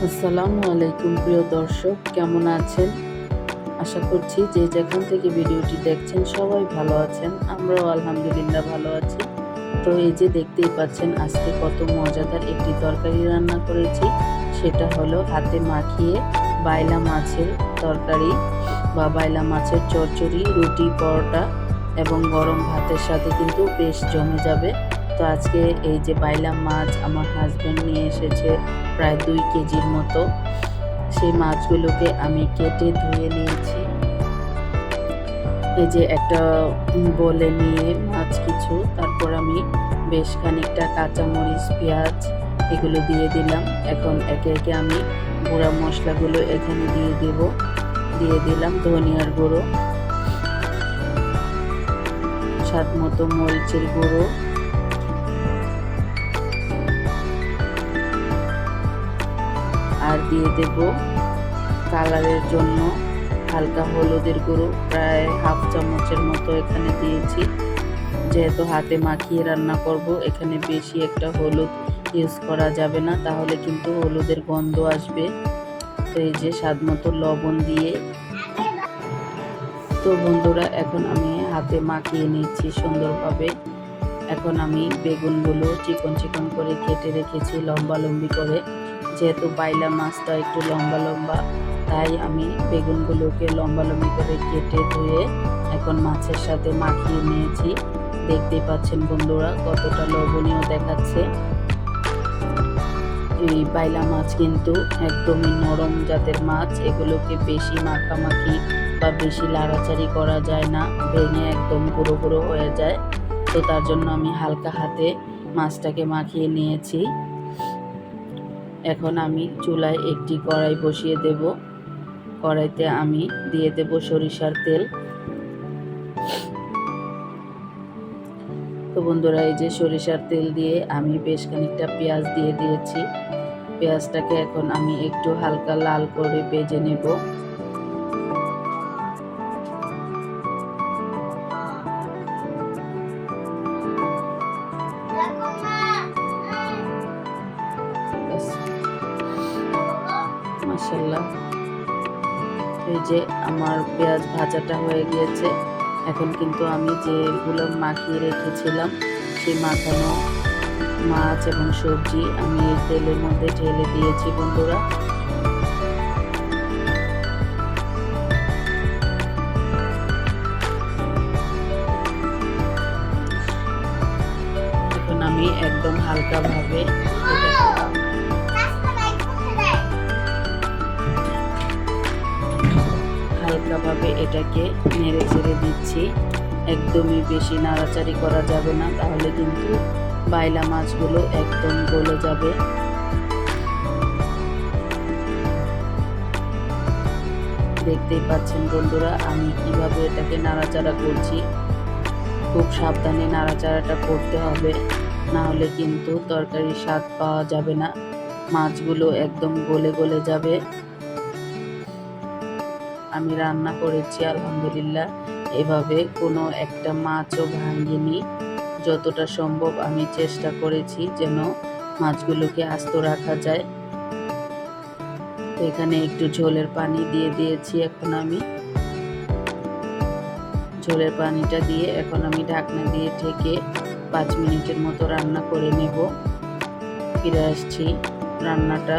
আসসালামু আলাইকুম প্রিয় দর্শক, কেমন আছেন? আশা করছি যে যেখান থেকে ভিডিওটি দেখছেন সবাই ভালো আছেন। আমরাও আলহামদুলিল্লাহ ভালো আছি। তো এই যে দেখতেই পাচ্ছেন আজকে কত মজাদার একটি তরকারি রান্না করেছি। সেটা হলো হাতে মাখিয়ে বাইলা মাছের তরকারি বা বাইলা মাছের চচ্চড়ি, রুটি, পরোটা এবং গরম ভাতের সাথে কিন্তু বেশ জমে যাবে। তো আজকে এই যে বাইলা মাছ আমার হাজব্যান্ড নিয়ে এসেছে প্রায় 2 কেজির মতো। সেই মাছগুলোকে আমি কেটে ধুয়ে নিয়েছি। এই যে একটা বলে নিয়ে মাছ কিছু, তারপর আমি বেশ খানিকটা কাঁচামরিচ, পেঁয়াজ এগুলো দিয়ে দিলাম। এখন একে একে আমি গুঁড়া মশলাগুলো এখানে দিয়ে দিলাম ধনিয়ার গুঁড়ো, স্বাদ মতো মরিচের গুঁড়ো, আর দিয়ে দেব কালারের জন্য হালকা হলুদের গুঁড়ো, প্রায় হাফ চামচের মতো এখানে দিয়েছি। যেহেতু হাতে মাখিয়ে রান্না করব, এখানে বেশি একটা হলুদ ইউজ করা যাবে না, তাহলে কিন্তু হলুদের গন্ধ আসবে। তো এই যে স্বাদ মতো লবণ দিয়ে, তো বন্ধুরা এখন আমি হাতে মাখিয়ে নিচ্ছি সুন্দরভাবে। এখন আমি বেগুনগুলো চিকন চিকন করে কেটে রেখেছি লম্বা লম্বি করে। যেহেতু বাইলা মাছটা একটু লম্বা লম্বা, তাই আমি বেগুনগুলোকে লম্বা লম্বি করে কেটে ধুয়ে এখন মাছের সাথে মাখিয়ে নিয়েছি। দেখতেই পাচ্ছেন বন্ধুরা কতটা লোভনীয় দেখাচ্ছে। এই বাইলা মাছ কিন্তু একদমই নরম জাতের মাছ, এগুলোকে বেশি মাখামাখি বা বেশি লাড়াচাড়ি করা যায় না, ভেঙে একদম গুঁড়ো গুঁড়ো হয়ে যায়। তো তার জন্য আমি হালকা হাতে মাছটাকে মাখিয়ে নিয়েছি। এখন আমি চুলায় একটি কড়াই বসিয়ে দেব। কড়াইতে আমি দিয়ে দেব সরিষার তেল। তো বন্ধুরা এই যে সরিষার তেল দিয়ে আমি বেশ খানিকটা পেঁয়াজ দিয়ে দিয়েছি। পেঁয়াজটাকে এখন আমি একটু হালকা লাল করে ভেজে নেব। মাশাআল্লাহ, এই যে আমার পেঁয়াজ ভাজাটা হয়ে গিয়েছে। এখন কিন্তু আমি যেগুলো মাখিয়ে রেখেছিলাম সেই মাখানো মাছ এবং সবজি আমি এই তেলের মধ্যে ঢেলে দিয়েছি বন্ধুরা। এখন আমি একদম হালকাভাবে এটাকে নেড়ে ছেড়ে দিচ্ছি। একদমই বেশি নাড়াচাড়ি করা যাবে না, তাহলে কিন্তু বাইলা মাছগুলো একদম গলে যাবে। দেখতেই পাচ্ছেন বন্ধুরা আমি কিভাবে এটাকে নাড়াচাড়া করছি। খুব সাবধানে নাড়াচাড়াটা করতে হবে, না হলে কিন্তু তরকারির স্বাদ পাওয়া যাবে না, মাছগুলো একদম গলে গলে যাবে। আমি রান্না করেছি আলহামদুলিল্লাহ, এভাবে কোনো একটা মাছও ভাঙিনি। যতটা সম্ভব আমি চেষ্টা করেছি যেন মাছগুলোকে আস্ত রাখা যায়। তো এখানে একটু ঝোলের পানি দিয়ে দিয়েছি। এখন আমি ঝোলের পানিটা দিয়ে এখন আমি ঢাকনা দিয়ে ঢেকে 5 মিনিটের মতো রান্না করে নেব। ফিরে আসছি রান্নাটা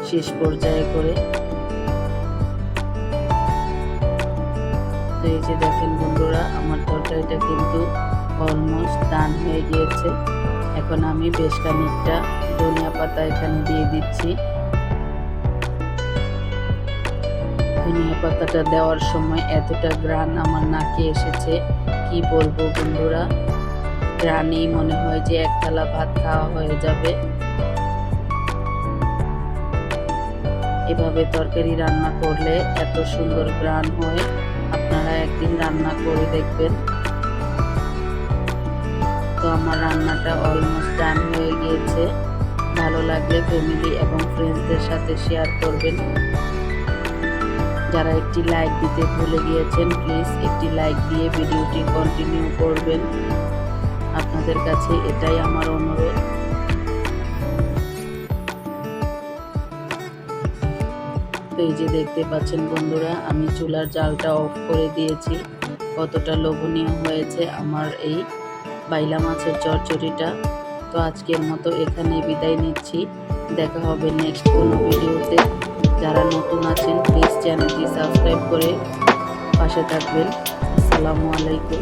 শেষ পর্যায়ে করে। তো এই যে দেখেন বন্ধুরা আমার তরকারিটা কিন্তু অলমোস্ট ডান হয়ে গিয়েছে। এখন আমি বেশ খানিকটা ধনিয়া পাতা এখানে দিয়ে দিচ্ছি। ধনিয়া পাতাটা দেওয়ার সময় এতটা ঘ্রাণ আমার নাকে এসেছে, কি বলবো বন্ধুরা, ঘ্রাণেই মনে হয় যে এক থালা ভাত খাওয়া হয়ে যাবে। এভাবে তরকারি রান্না করলে এত সুন্দর ঘ্রাণ হয়, আপনারা একদিন রান্না করে দেখবেন। তো আমার রান্নাটা অলমোস্ট ডান হয়ে গিয়েছে। ভালো লাগলে ফ্যামিলি এবং ফ্রেন্ডসদের সাথে শেয়ার করবেন। যারা একটি লাইক দিতে ভুলে গিয়েছেন প্লিজ একটি লাইক দিয়ে ভিডিওটি কন্টিনিউ করবেন, আপনাদের কাছে এটাই আমার অনুরোধ। এই যে দেখতে পাচ্ছেন বন্ধুরা, আমি চুলার জালটা অফ করে দিয়েছি। কতটা লোভনীয় হয়েছে আমার এই বাইলা মাছের চচ্চড়িটা। তো আজকের মতো এখানে বিদায় নিচ্ছি। দেখা হবে নেক্সট কোনো ভিডিওতে। যারা নতুন আছেন প্লিজ চ্যানেলটি সাবস্ক্রাইব করে পাশে থাকবেন। আসসালামু আলাইকুম।